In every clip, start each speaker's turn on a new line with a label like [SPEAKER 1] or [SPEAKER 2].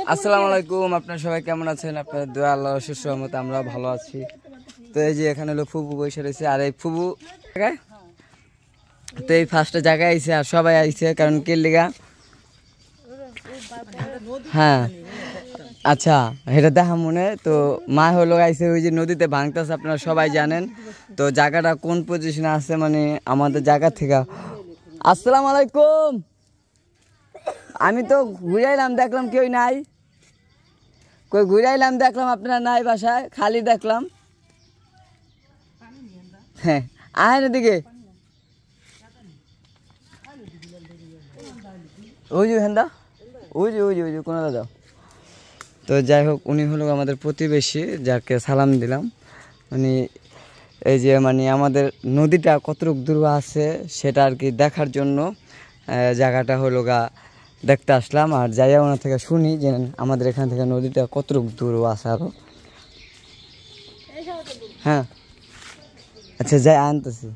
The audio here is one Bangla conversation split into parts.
[SPEAKER 1] আসসালামু আলাইকুম, আপনারা সবাই কেমন আছেন? আপনাদের দোয়া আল্লাহর অশেষ রহমতে আমরা ভালো আছি। তো এই যে এখানে হলো ফুবু বসে রয়েছে, আর এই ফুবু তো এই ফার্স্টে জায়গায় আইছে আর সবাই আইছে কারণ কে লিগা। হ্যাঁ আচ্ছা, এটা দেখা মনে। তো মা হলো আইছে ওই যে নদীতে ভাঙতেছে, আপনারা সবাই জানেন। তো জায়গাটা কোন পজিশনে আছে মানে আমাদের জায়গা থেকে। আসসালামু আলাইকুম। আমি তো ঘুরাইলাম, দেখলাম কেউ নাই। কই ঘুরাইলাম, দেখলাম আপনারা নাই, বাসায় খালি দেখলাম। হ্যাঁ আহেন এদিকে, ওই যে হেন্দা, ওই যে ওই যে ওই যে কোনো দাদা। তো যাই হোক, উনি হলো আমাদের প্রতিবেশী, যাকে সালাম দিলাম। মানে এই যে মানে আমাদের নদীটা কতটুকু দূর আছে সেটা আর কি দেখার জন্য জায়গাটা হলো দেখতে আসলাম। আর যাইয়া ওনার থেকে শুনি যে আমাদের এখান থেকে নদীটা কতটুকু দূর আছে আরো। হ্যাঁ আচ্ছা, যাই আনতেছি।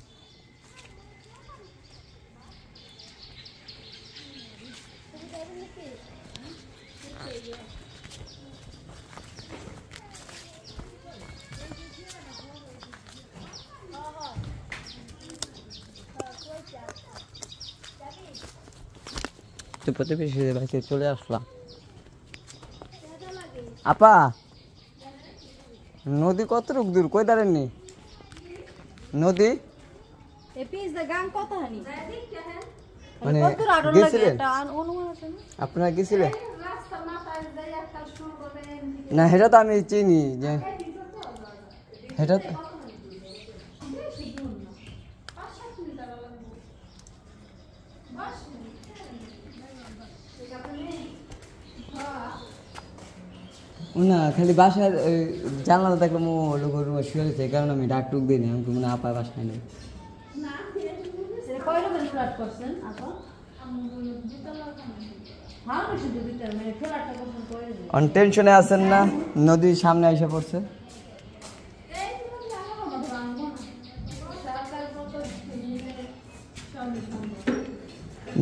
[SPEAKER 1] তো প্রতিবেশী ভাইকে চলে আসলাম। আপা, নদী কতটুকু দূর? কই দাঁড়েননি নদী? মানে গেছিলেন আপনারা? গেছিলেন না? সেটা তো আমি চিনি যে সেটা না, খালি বাসার জানলা দেখলাম ও লোক শুয়ে গেছে, এই কারণে আমি ডাক টুক দিই না। আমি মনে আপা বাসায় নেই। টেনশনে আছেন না? নদীর সামনে এসে পড়ছে।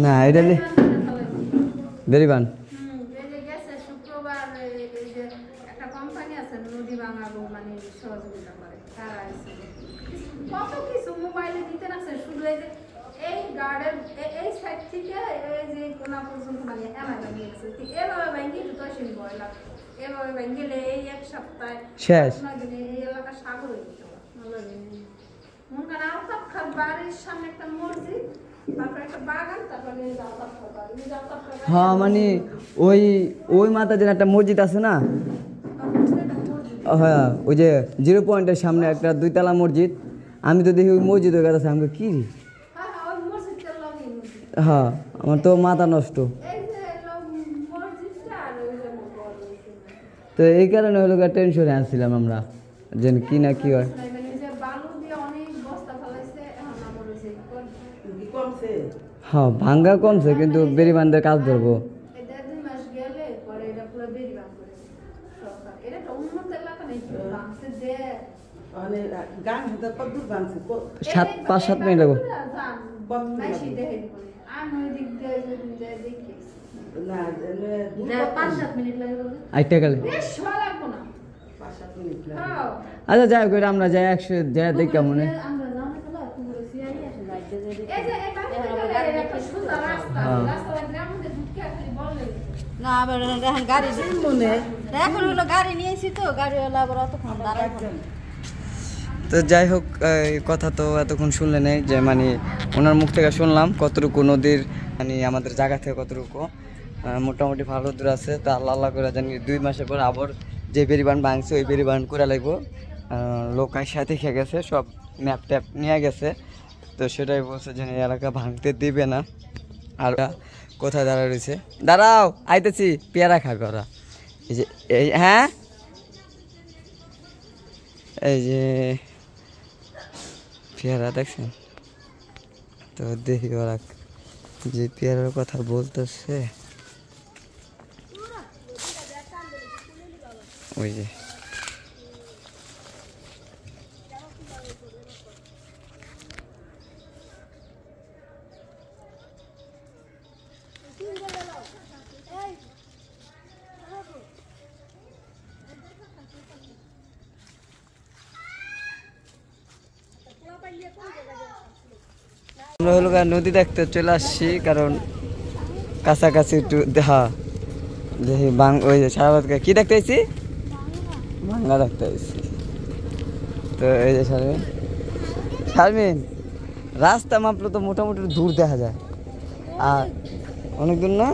[SPEAKER 1] না এটা বেরিবান
[SPEAKER 2] কত কিছু মোবাইলে দিতে না শুধু এই যে এই গার্ডেন এই সাইড থেকে এই যে কোনা পর্যন্ত মানে এমন গিয়েছে এভাবে ব্যাংকে তো আসেন ভয় লাগতো। এভাবে ব্যাংকে এই এক সপ্তাহে শেষ এই এলাকা সাগর হয়ে যেত। মন কানা আলতাফ খান বাড়ির সামনে একটা মসজিদ, তারপর একটা বাগান, তারপরে আলতাফ খান বাড়ি।
[SPEAKER 1] হ্যাঁ মানে ওই ওই মাতাদের একটা মসজিদ আছে না? হ্যাঁ, ওই যে 0 পয়েন্টের সামনে একটা 2তলা মসজিদ। আমি তো দেখি ওই মসজিদ হয়ে গেছে। আমাকে কি রে, হ্যাঁ আমার তো মাথা নষ্ট। তো এই কারণে হলো টেনশনে আসছিলাম আমরা যে কি না কি হয়। হ্যাঁ ভাঙ্গা কমছে, কিন্তু বেরিবান্ধের কাজ ধরবো। 5-7 মিনিট লাগবে। আচ্ছা যাই হোক, আমরা যাই একশো যাই দেখ কেমন।
[SPEAKER 3] না আবার এখন গাড়ি এখন হলো গাড়ি নিয়েছি তো গাড়িওয়ালা আবার অতক্ষণ দাঁড়ায়।
[SPEAKER 1] তো যাই হোক, কথা তো এতক্ষণ শুনলে নেই যে মানে ওনার মুখ থেকে শুনলাম কতটুকু নদীর মানে আমাদের জায়গা থেকে কতটুকু মোটামুটি ভালো দূর আছে। তো আল্লাহ আল্লাহ করে জানি 2 মাসের পর আবার যে বেরিবান ভাঙছে ওই বেরিবান করে লাগবো। লোকার সাথে খেয়ে গেছে, সব ম্যাপ ট্যাপ নিয়ে গেছে। তো সেটাই বলছে যে এই এলাকা ভাঙতে দিবে না। আর কোথায় দাঁড়া রয়েছে? দাঁড়াও আইতেছি, পেয়ারা খাবে ওরা। এই যে এই হ্যাঁ এই যে পেয়ারা দেখছেন তো? দেখি ওরা যে পেয়ারার কথা বলতেছে, ওই যে আমরা হলো নদী দেখতে চলে আসছি, কারণ কাছাকাছি একটু দেখা দেখি ওই যে সারাবাদকে কি দেখতে আসছি, বাংলা দেখতে আসছি। তো এই যে শারমিন রাস্তা মাপলে তো মোটামুটি দূর দেখা যায়, আর অনেক দূর না।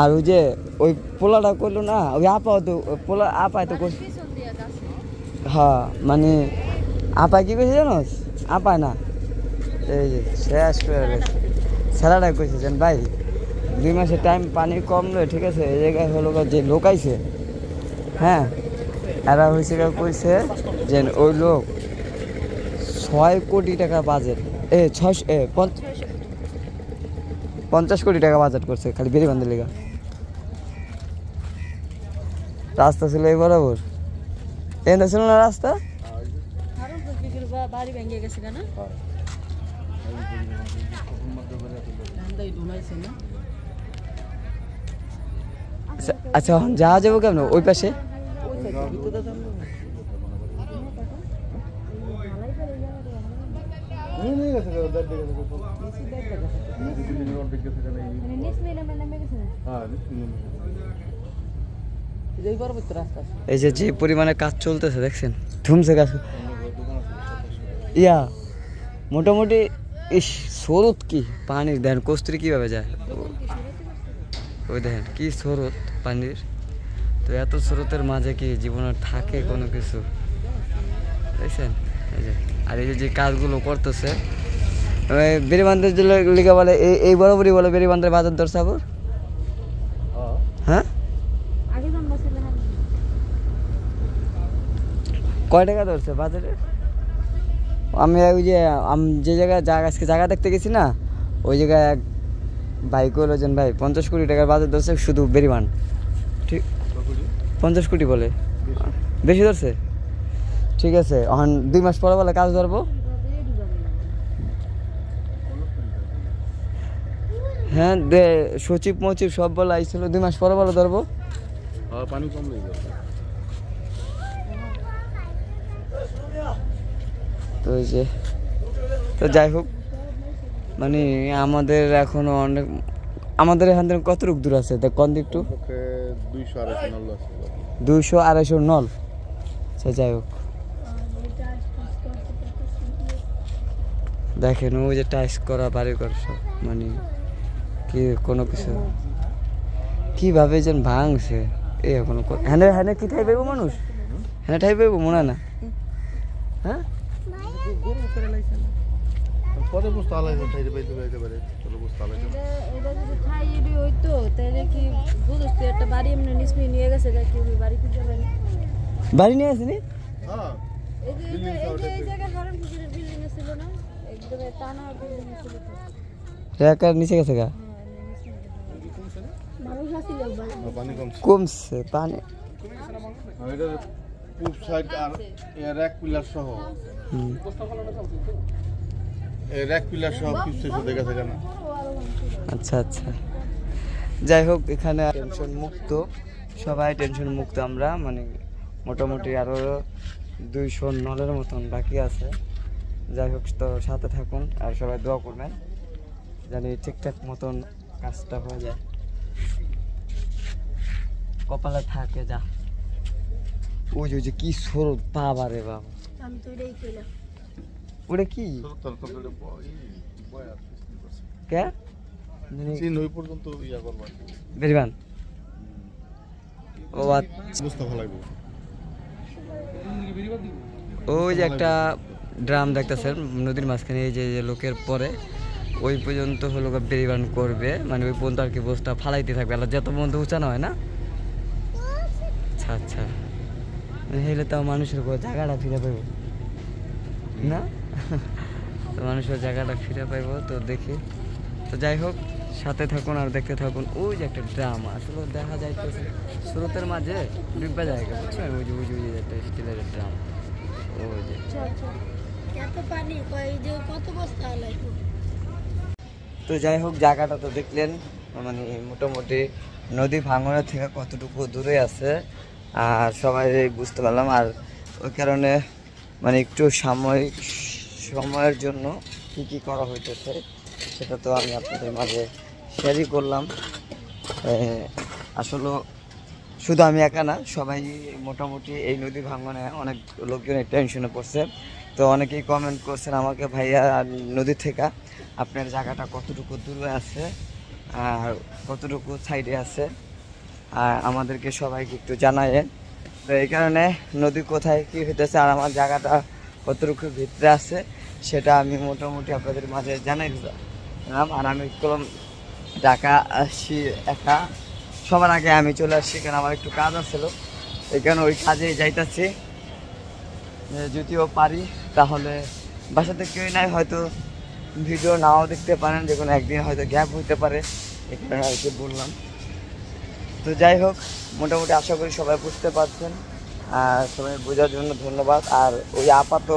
[SPEAKER 1] আর ওই যে ওই পোলাটা করলো না, ওই আপাও তো পোলা আপায় তো করছে। হ্যাঁ মানে আপায় কি করছে জানো, আপায় না এই যে শেষ করে গেছে স্যালাডাই কইছে যেন ভাই 2 মাসের টাইম পানি কম নয়, ঠিক আছে। এই জায়গায় হলো যে লোক আইছে, হ্যাঁ এরা হয়েছে কইছে যে ওই লোক 6 কোটি টাকা বাজেট 50 কোটি টাকা বাজেট করছে খালি বেরিবান্ধের লেগা। রাস্তা ছিল এই বরাবর, এনে ছিল না রাস্তা।
[SPEAKER 3] বাড়ি ভেঙে গেছে কেন?
[SPEAKER 1] আচ্ছা যাওয়া যাবো কেমন ওই পাশে? এই যে পরিমাণে কাজ চলতেছে দেখছেন, ধুমছে কাজ ইয়া মোটামুটি। ইস স্রোত কি পানির, দেখেন কস্তুরি কিভাবে যায়, ওই দেখেন কি স্রোত পানির। তো এত স্রোতের মাঝে কি জীবনে থাকে কোনো কিছু, দেখছেন? এই যে আর এই যে কাজগুলো করতেছে বেরিবান্ধের লিখে বলে, এই বরাবরই বলে বেরিবান্ধের বাজার দর সাগর। হ্যাঁ কয় টাকা ধরছে বাজারে? আমি ওই যে জায়গায় আজকে জায়গা দেখতে গেছি না, ওই জায়গায় এক ভাই কইলেন ভাই 50 কোটি টাকার বাজার ধরছে শুধু বেরিবান। ঠিক 50 কোটি বলে, বেশি ধরছে। ঠিক আছে এখন 2 মাস পরে বলে কাজ ধরবো। হ্যাঁ সচিব মচিব সব বলে আইছিল 2 মাস পরে বলে ধরবো।
[SPEAKER 4] পানি কম
[SPEAKER 1] তো ওই যে তো যাই হোক মানে আমাদের এখনো অনেক, আমাদের এখান থেকে কত দূর আছে দেখ কোন দিক একটু? 200-250 নল। আচ্ছা যাই হোক দেখেন ওই যে টাইস করা বাড়ি করা সব মানে কি কোনো কিছু কিভাবে যেন ভাঙছে এ কোনো হ্যাঁ হ্যাঁ কি ঠাই পাইব মানুষ, হ্যাঁ ঠাই পাইব মনে না। হ্যাঁ
[SPEAKER 4] কত বস্তা আলাদা খাইতে পাইতে একেবারে কত বস্তা আলাদা
[SPEAKER 3] এটা যদি খাইবি হইতো তাহলে কি বুঝছ তুই একটা বাড়ি এমনি নিসমি নিয়ে গেছে যা কি বাড়ি খুঁজে পাই না,
[SPEAKER 1] বাড়ি নিয়ে আসেনি।
[SPEAKER 4] হ্যাঁ
[SPEAKER 3] এই জায়গায় হারাম পুকুরের বিল্ডিং ছিল না, একদম টানা বিল্ডিং ছিল তো
[SPEAKER 1] রেকার নিচে গেছে গা,
[SPEAKER 3] মানুষ আসছিল
[SPEAKER 4] পানি কমছে
[SPEAKER 1] কমছে পানি।
[SPEAKER 4] এটা পূব সাইড আর এর এক পিলার সহ এর এক পিলার সহ কিছু দেখা যায় না।
[SPEAKER 1] আচ্ছা আচ্ছা যাই হোক এখানে টেনশন মুক্ত, সবাই টেনশন মুক্ত আমরা, মানে মোটামুটি আরও 200 নলের মতন বাকি আছে। যাই হোক তো সাথে থাকুন আর সবাই দোয়া করবেন জানি ঠিকঠাক মতন কাজটা হয়ে যায়, কপালে থাকে যা। ওই যে কি স্রোত বাবা রে বাবা,
[SPEAKER 3] আমি তো এটাই কইলাম
[SPEAKER 1] ওটা কি কে
[SPEAKER 4] চীন ওই পর্যন্ত ইয়া করবা
[SPEAKER 1] বেরিবান। ও আচ্ছা
[SPEAKER 4] বুঝতে ভালো লাগবে।
[SPEAKER 1] ওই যে একটা ড্রাম দেখতেছেন নদীর মাঝখানে, এই যে লোকের পরে ওই পর্যন্ত হলো বেরিবান করবে, মানে ওই পর্যন্ত আর কি বস্তা ফালাইতে থাকবে, আর যত পর্যন্ত উঁচানো হয় না। আচ্ছা আচ্ছা হেলে তাও মানুষের জায়গাটা ফিরে পাইব না, তো মানুষের জায়গাটা ফিরে পাইব। তো দেখি তো যাই হোক সাথে থাকুন আর দেখতে থাকুন। ওই যে একটা ড্রাম আসলে দেখা যাইতেছে স্রোতের মাঝে ডুববা জায়গা, বুঝছেন? ওই যে একটা স্টিলের ড্রাম, ওই যে
[SPEAKER 3] এত পানি কই যে কত বস্তা লাগবে।
[SPEAKER 1] তো যাই হোক জায়গাটা তো দেখলেন, মানে মোটামুটি নদী ভাঙনের থেকে কতটুকু দূরে আছে আর সবাই বুঝতে পারলাম। আর ওই কারণে মানে একটু সময়ের জন্য কী করা হইতেছে সেটা তো আমি আপনাদের মাঝে শেয়ারই করলাম। আসলে শুধু আমি একা না, সবাই মোটামুটি এই নদী ভাঙনে অনেক লোকজনের টেনশনে পড়ছে। তো অনেকেই কমেন্ট করছেন আমাকে, ভাইয়া নদী থেকে আপনার জায়গাটা কতটুকু দূরে আছে আর কতটুকু সাইডে আছে আর আমাদেরকে সবাইকে একটু জানায়েন। তো এই কারণে নদী কোথায় কী হইতেছে আর আমার জায়গাটা কতটুকু ভিতরে আছে সেটা আমি মোটামুটি আপনাদের মাঝে জানাই দিলাম। আর আমি কলম ঢাকা আসছি একা, সবার আগে আমি চলে আসছি কারণ আমার একটু কাজ আছিল, এই কারণে ওই কাজে যাইতেছি। যদিও পারি তাহলে বাসাতে কেউই নাই, হয়তো ভিডিও নাও দেখতে পারেন, যে কোনো একদিন হয়তো গ্যাপ হইতে পারে, এই কারণে আর কি বললাম। তো যাই হোক, মোটামুটি আশা করি সবাই বুঝতে পারছেন আর সবাই বোঝার জন্য ধন্যবাদ। আর ওই আপা তো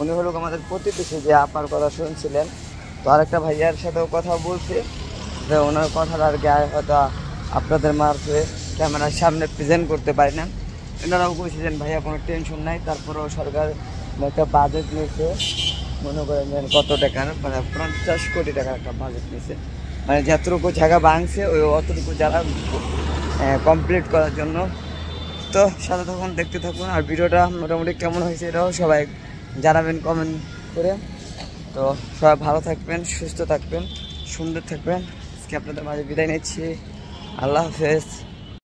[SPEAKER 1] উনি হলো আমাদের প্রতিবেশী, যে আপার কথা শুনছিলেন। তো আরেকটা ভাইয়ার সাথেও কথা বলছি, যে ওনার কথাটা আর কি হয়তো আপনাদের মারফে ক্যামেরার সামনে প্রেজেন্ট করতে পারি না। এনারাও বলছিলেন ভাইয়া কোনো টেনশন নাই, তারপরেও সরকার একটা বাজেট নিয়েছে, মনে করেন কত টাকার, মানে 50 কোটি টাকার একটা বাজেট নিয়েছে, মানে যতটুকু জায়গা ভাঙছে ওই অতটুকু জায়গা কমপ্লিট করার জন্য। তো সাথে তখন দেখতে থাকুন, আর ভিডিওটা মোটামুটি কেমন হয়েছে এটাও সবাই জানাবেন কমেন্ট করে। তো সবাই ভালো থাকবেন, সুস্থ থাকবেন, সুন্দর থাকবেন। আজকে আপনাদের মাঝে বিদায় নিচ্ছি। আল্লাহ হাফেজ।